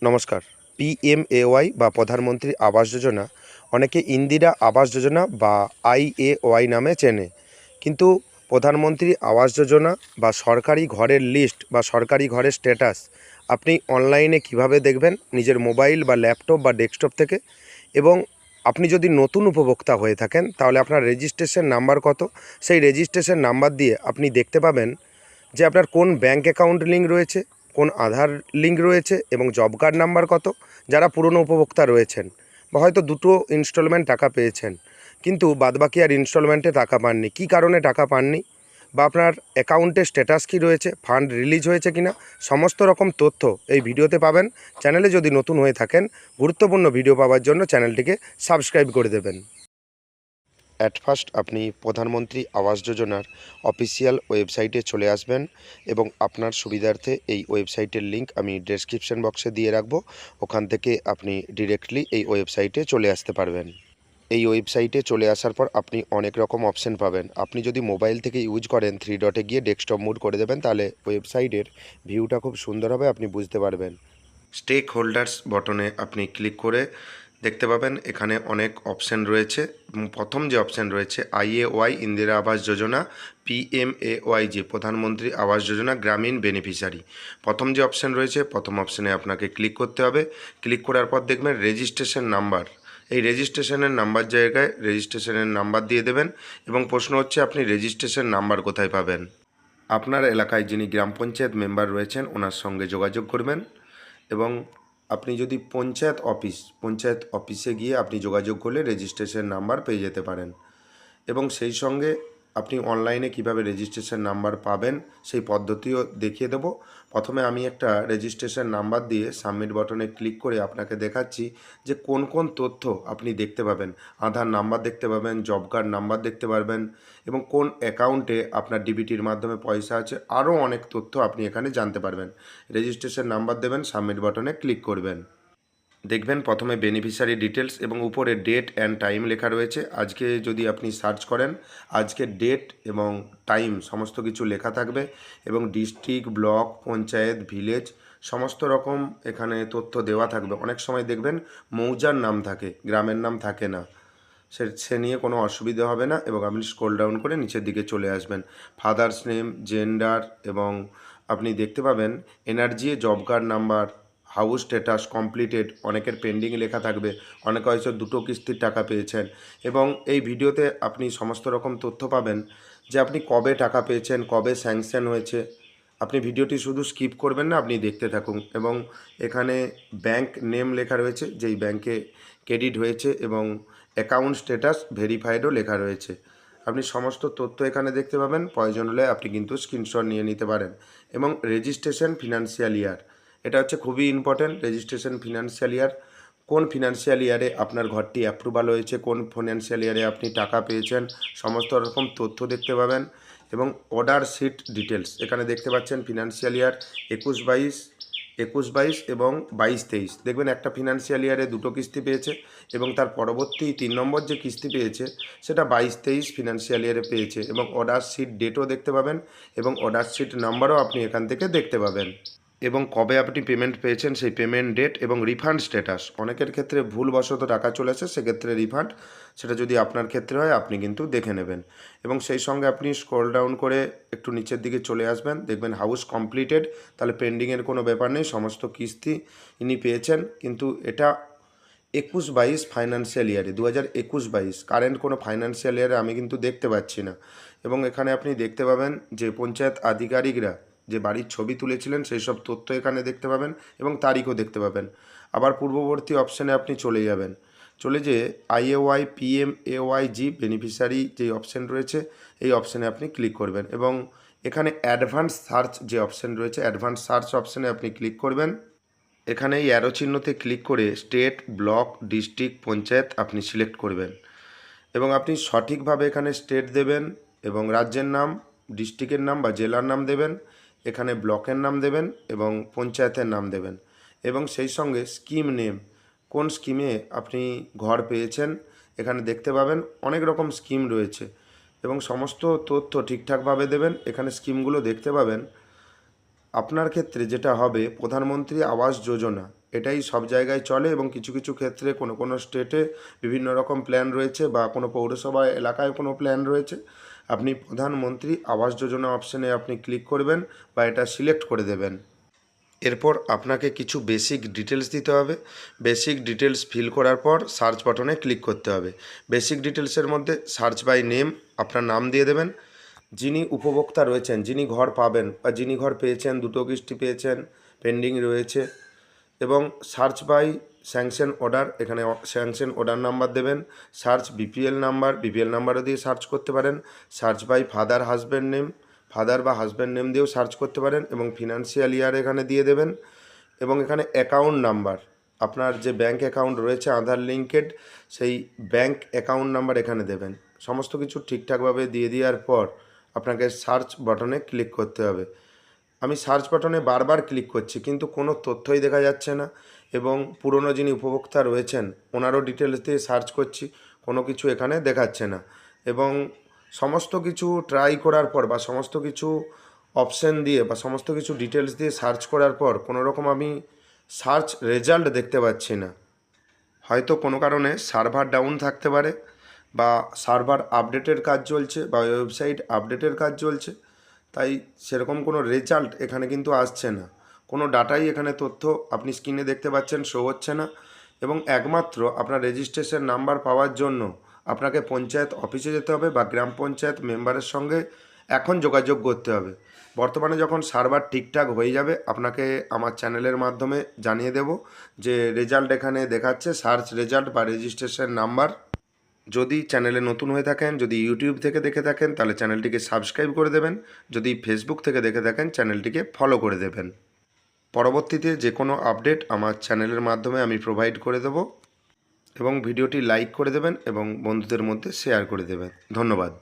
নমস্কার। পিএমএওয়াই বা প্রধানমন্ত্রী আবাস যোজনা অনেকে ইন্দিরা আবাস যোজনা বা আইএওয়াই নামে চেনে। কিন্তু প্রধানমন্ত্রী আবাস যোজনা বা সরকারি ঘরের লিস্ট বা সরকারি ঘরের স্ট্যাটাস আপনি অনলাইনে কিভাবে দেখবেন নিজের মোবাইল বা ল্যাপটপ বা ডেস্কটপ থেকে। এবং আপনি যদি নতুন উপভোক্তা হয়ে থাকেন তাহলে আপনার রেজিস্ট্রেশন নাম্বার কত, সেই রেজিস্ট্রেশন নাম্বার দিয়ে আপনি দেখতে পাবেন যে আপনার কোন ব্যাঙ্ক অ্যাকাউন্ট লিঙ্ক রয়েছে, কোন আধার লিঙ্ক রয়েছে এবং জব কার্ড নাম্বার কত। যারা পুরনো উপভোক্তা রয়েছেন বা হয়তো দুটো ইনস্টলমেন্ট টাকা পেয়েছেন কিন্তু বাদবাকি আর ইনস্টলমেন্টে টাকা পাননি, কী কারণে টাকা পাননি, বা আপনার অ্যাকাউন্টের স্ট্যাটাস কী রয়েছে, ফান্ড রিলিজ হয়েছে কিনা, সমস্ত রকম তথ্য এই ভিডিওতে পাবেন। চ্যানেলে যদি নতুন হয়ে থাকেন, গুরুত্বপূর্ণ ভিডিও পাওয়ার জন্য চ্যানেলটিকে সাবস্ক্রাইব করে দেবেন। অ্যাট ফার্স্ট আপনি প্রধানমন্ত্রী আবাস যোজনার অফিসিয়াল ওয়েবসাইটে চলে আসবেন এবং আপনার সুবিধার্থে এই ওয়েবসাইটের লিংক আমি ডেসক্রিপশন বক্সে দিয়ে রাখব। ওখান থেকে আপনি ডিরেক্টলি এই ওয়েবসাইটে চলে আসতে পারবেন। এই ওয়েবসাইটে চলে আসার পর আপনি অনেক রকম অপশন পাবেন। আপনি যদি মোবাইল থেকে ইউজ করেন, থ্রি ডটে গিয়ে ডেস্কটপ মোড করে দেবেন, তাহলে ওয়েবসাইটের ভিউটা খুব সুন্দর হবে, আপনি বুঝতে পারবেন। স্টেক হোল্ডার্স বটনে আপনি ক্লিক করে দেখতে পাবেন এখানে অনেক অপশান রয়েছে। প্রথম যে অপশান রয়েছে আইএওয়াই ইন্দিরা আবাস যোজনা, পিএমএওয়াই যে প্রধানমন্ত্রী আবাস যোজনা গ্রামীণ বেনিফিশিয়ারি, প্রথম যে অপশান রয়েছে প্রথম অপশানে আপনাকে ক্লিক করতে হবে। ক্লিক করার পর দেখবেন রেজিস্ট্রেশন নাম্বার, এই রেজিস্ট্রেশনের নাম্বার জায়গায় রেজিস্ট্রেশনের নাম্বার দিয়ে দেবেন এবং প্রশ্ন হচ্ছে আপনি রেজিস্ট্রেশন নাম্বার কোথায় পাবেন। আপনার এলাকায় যিনি গ্রাম পঞ্চায়েত মেম্বার রয়েছেন ওনার সঙ্গে যোগাযোগ করবেন এবং আপনি যদি পঞ্চায়েত অফিসে গিয়ে আপনি যোগাযোগ করলে রেজিস্ট্রেশন নাম্বার পেয়ে যেতে পারেন। এবং সেই সঙ্গে আপনি অনলাইনে কিভাবে রেজিস্ট্রেশন নাম্বার পাবেন সেই পদ্ধতিও দেখিয়ে দেব। প্রথমে আমি একটা রেজিস্ট্রেশন নাম্বার দিয়ে সাবমিট বাটনে ক্লিক করে আপনাকে দেখাচ্ছি যে কোন কোন তথ্য আপনি দেখতে পাবেন। আধার নাম্বার দেখতে পাবেন, জব কার্ড নাম্বার দেখতে পারবেন এবং কোন অ্যাকাউন্টে আপনার ডিবিটির মাধ্যমে পয়সা আছে, আরও অনেক তথ্য আপনি এখানে জানতে পারবেন। রেজিস্ট্রেশন নাম্বার দেবেন, সাবমিট বাটনে ক্লিক করবেন। দেখবেন প্রথমে বেনিফিশিয়ারি ডিটেলস এবং উপরে ডেট অ্যান্ড টাইম লেখা রয়েছে। আজকে যদি আপনি সার্চ করেন আজকের ডেট এবং টাইম সমস্ত কিছু লেখা থাকবে এবং ডিস্ট্রিক্ট, ব্লক, পঞ্চায়েত, ভিলেজ সমস্ত রকম এখানে তথ্য দেওয়া থাকবে। অনেক সময় দেখবেন মৌজার নাম থাকে, গ্রামের নাম থাকে না, সে নিয়ে কোনো অসুবিধা হবে না। এবং আপনি স্ক্রল ডাউন করে নিচের দিকে চলে আসবেন, ফাদার্স নেম, জেন্ডার এবং আপনি দেখতে পাবেন NRG, job card number, house status completed, অনেকের পেন্ডিং লেখা থাকবে, অনেকে হয়তো দুটো কিস্তির টাকা পেয়েছেন। এবং এই ভিডিওতে আপনি সমস্ত রকম তথ্য পাবেন যে আপনি কবে টাকা পেয়েছেন, কবে স্যাংশন হয়েছে। আপনি ভিডিওটি শুধু স্কিপ করবেন না, আপনি দেখতে থাকুন। এবং এখানে ব্যাংক নেম লেখা রয়েছে, যেই ব্যাংকে ক্রেডিট হয়েছে এবং অ্যাকাউন্ট স্ট্যাটাস ভেরিফাইডও লেখা রয়েছে। আপনি সমস্ত তথ্য এখানে দেখতে পাবেন, প্রয়োজন হলে আপনি কিন্তু স্ক্রিনশট নিয়ে নিতে পারেন। এবং রেজিস্ট্রেশন ফিনান্সিয়াল ইয়ার, এটা হচ্ছে খুবই ইম্পর্ট্যান্ট। রেজিস্ট্রেশন ফিনান্সিয়াল ইয়ার, কোন ফিনান্সিয়াল ইয়ারে আপনার ঘরটি অ্যাপ্রুভাল হয়েছে, কোন ফিনান্সিয়াল ইয়ারে আপনি টাকা পেয়েছেন, সমস্ত রকম তথ্য দেখতে পাবেন। এবং অর্ডার শিট ডিটেলস এখানে দেখতে পাচ্ছেন, ফিনান্সিয়াল ইয়ার 21-22 এবং 22-23। দেখবেন একটা ফিনান্সিয়াল ইয়ারে দুটো কিস্তি পেয়েছে এবং তার পরবর্তী 3 নম্বর যে কিস্তি পেয়েছে সেটা 22-23 ফিনান্সিয়াল ইয়ারে পেয়েছে। এবং অর্ডার শিট ডেটও দেখতে পাবেন এবং অর্ডার শিট নাম্বারও আপনি এখান থেকে দেখতে পাবেন। এবং কবে আপনি পেমেন্ট পেয়েছেন সেই পেমেন্ট ডেট এবং রিফান্ড স্ট্যাটাস। অনেকের ক্ষেত্রে ভুলবশত টাকা চলে আসে, সেক্ষেত্রে রিফান্ড, সেটা যদি আপনার ক্ষেত্রে হয় আপনি কিন্তু দেখে নেবেন। এবং সেই সঙ্গে আপনি স্ক্রল ডাউন করে একটু নিচের দিকে চলে আসবেন, দেখবেন হাউস কমপ্লিটেড, তাহলে পেন্ডিংয়ের কোনো ব্যাপার নেই, সমস্ত কিস্তি ইনি পেয়েছেন। কিন্তু এটা 21-22 ফাইন্যান্সিয়াল ইয়ারে, 2021-22 কারেন্ট কোনো ফাইন্যান্সিয়াল ইয়ারে আমি কিন্তু দেখতে পাচ্ছি না। এবং এখানে আপনি দেখতে পাবেন যে পঞ্চায়েত আধিকারিকরা যে বাড়ির ছবি তুলেছিলেন সেই সব তথ্য এখানে দেখতে পাবেন এবং তারিখও দেখতে পাবেন। আবার পূর্ববর্তী অপশানে আপনি চলে যাবেন, চলে যেয়ে আইএওয়াই পিএমএওয়াইজি বেনিফিশিয়ারি যে অপশান রয়েছে এই অপশানে আপনি ক্লিক করবেন এবং এখানে অ্যাডভান্স সার্চ যে অপশান রয়েছে অ্যাডভান্স সার্চ অপশানে আপনি ক্লিক করবেন। এখানে এই অ্যারো চিহ্নতে ক্লিক করে স্টেট, ব্লক, ডিস্ট্রিক্ট, পঞ্চায়েত আপনি সিলেক্ট করবেন এবং আপনি সঠিকভাবে এখানে স্টেট দেবেন এবং রাজ্যের নাম, ডিস্ট্রিক্টের নাম বা জেলার নাম দেবেন, এখানে ব্লকের নাম দেবেন এবং পঞ্চায়েতের নাম দেবেন। এবং সেই সঙ্গে স্কিম নেম, কোন স্কিমে আপনি ঘর পেয়েছেন এখানে দেখতে পাবেন, অনেক রকম স্কিম রয়েছে এবং সমস্ত তথ্য ঠিকঠাকভাবে দেবেন। এখানে স্কিমগুলো দেখতে পাবেন। আপনার ক্ষেত্রে যেটা হবে, প্রধানমন্ত্রী আবাস যোজনা এটাই সব জায়গায় চলে এবং কিছু কিছু ক্ষেত্রে কোনো কোনো স্টেটে বিভিন্ন রকম প্ল্যান রয়েছে বা কোনো পৌরসভা এলাকায় কোনো প্ল্যান রয়েছে। আপনি প্রধানমন্ত্রী আবাস যোজনা অপশানে আপনি ক্লিক করবেন বা এটা সিলেক্ট করে দেবেন। এরপর আপনাকে কিছু বেসিক ডিটেলস দিতে হবে। বেসিক ডিটেলস ফিল করার পর সার্চ বাটনে ক্লিক করতে হবে। বেসিক ডিটেলসের মধ্যে সার্চ বাই নেম আপনার নাম দিয়ে দেবেন। যিনি উপভোক্তা রয়েছেন, যিনি ঘর পাবেন বা যিনি ঘর পেয়েছেন, দ্রুত কিস্তি পেয়েছেন, পেন্ডিং রয়েছে, এবং সার্চ বাই স্যাংশন অর্ডার, এখানে স্যাংশন অর্ডার নাম্বার দেবেন। সার্চ বিপিএল নাম্বার, বিপিএল নাম্বারও দিয়ে সার্চ করতে পারেন। Search by father husband name, father বা হাজব্যান্ড নেম দিয়েও সার্চ করতে পারেন এবং ফিনান্সিয়াল ইয়ার এখানে দিয়ে দেবেন। এবং এখানে অ্যাকাউন্ট নাম্বার, আপনার যে ব্যাঙ্ক অ্যাকাউন্ট রয়েছে আধার লিঙ্কেড, সেই ব্যাঙ্ক অ্যাকাউন্ট নাম্বার এখানে দেবেন। সমস্ত কিছু ঠিকঠাকভাবে দিয়ে দেওয়ার পর আপনাকে সার্চ বাটনে ক্লিক করতে হবে। আমি সার্চ বাটনে বারবার ক্লিক করছি কিন্তু কোনো তথ্যই দেখা যাচ্ছে না, এবং পুরনো যিনি উপভোক্তা রয়েছেন ওনারও ডিটেলস দিয়ে সার্চ করছি, কোনো কিছু এখানে দেখাচ্ছে না। এবং সমস্ত কিছু ট্রাই করার পর বা সমস্ত কিছু অপশান দিয়ে বা সমস্ত কিছু ডিটেলস দিয়ে সার্চ করার পর কোনো রকম আমি সার্চ রেজাল্ট দেখতে পাচ্ছি না। হয়তো কোনো কারণে সার্ভার ডাউন থাকতে পারে বা সার্ভার আপডেটের কাজ চলছে বা ওয়েবসাইট আপডেটের কাজ চলছে, তাই সেরকম কোনো রেজাল্ট এখানে কিন্তু আসছে না। কোনো ডাটাই এখানে তথ্য আপনি স্ক্রিনে দেখতে পাচ্ছেন শো হচ্ছে না। এবং একমাত্র আপনার রেজিস্ট্রেশন নাম্বার পাওয়ার জন্য আপনাকে পঞ্চায়েত অফিসে যেতে হবে বা গ্রাম পঞ্চায়েত মেম্বারের সঙ্গে এখন যোগাযোগ করতে হবে। বর্তমানে যখন সার্ভার ঠিকঠাক হয়ে যাবে আপনাকে আমার চ্যানেলের মাধ্যমে জানিয়ে দেব যে রেজাল্ট এখানে দেখাচ্ছে সার্চ রেজাল্ট বা রেজিস্ট্রেশন নাম্বার। যদি চ্যানেলে নতুন হয়ে থাকেন, যদি ইউটিউব থেকে দেখে থাকেন তাহলে চ্যানেলটিকে সাবস্ক্রাইব করে দেবেন। যদি ফেসবুক থেকে দেখে থাকেন চ্যানেলটিকে ফলো করে দেবেন। পরবর্তীতে যে কোনো আপডেট আমার চ্যানেলের মাধ্যমে আমি প্রোভাইড করে দেব, এবং ভিডিওটি লাইক করে দেবেন এবং বন্ধুদের মধ্যে শেয়ার করে দেবেন। ধন্যবাদ।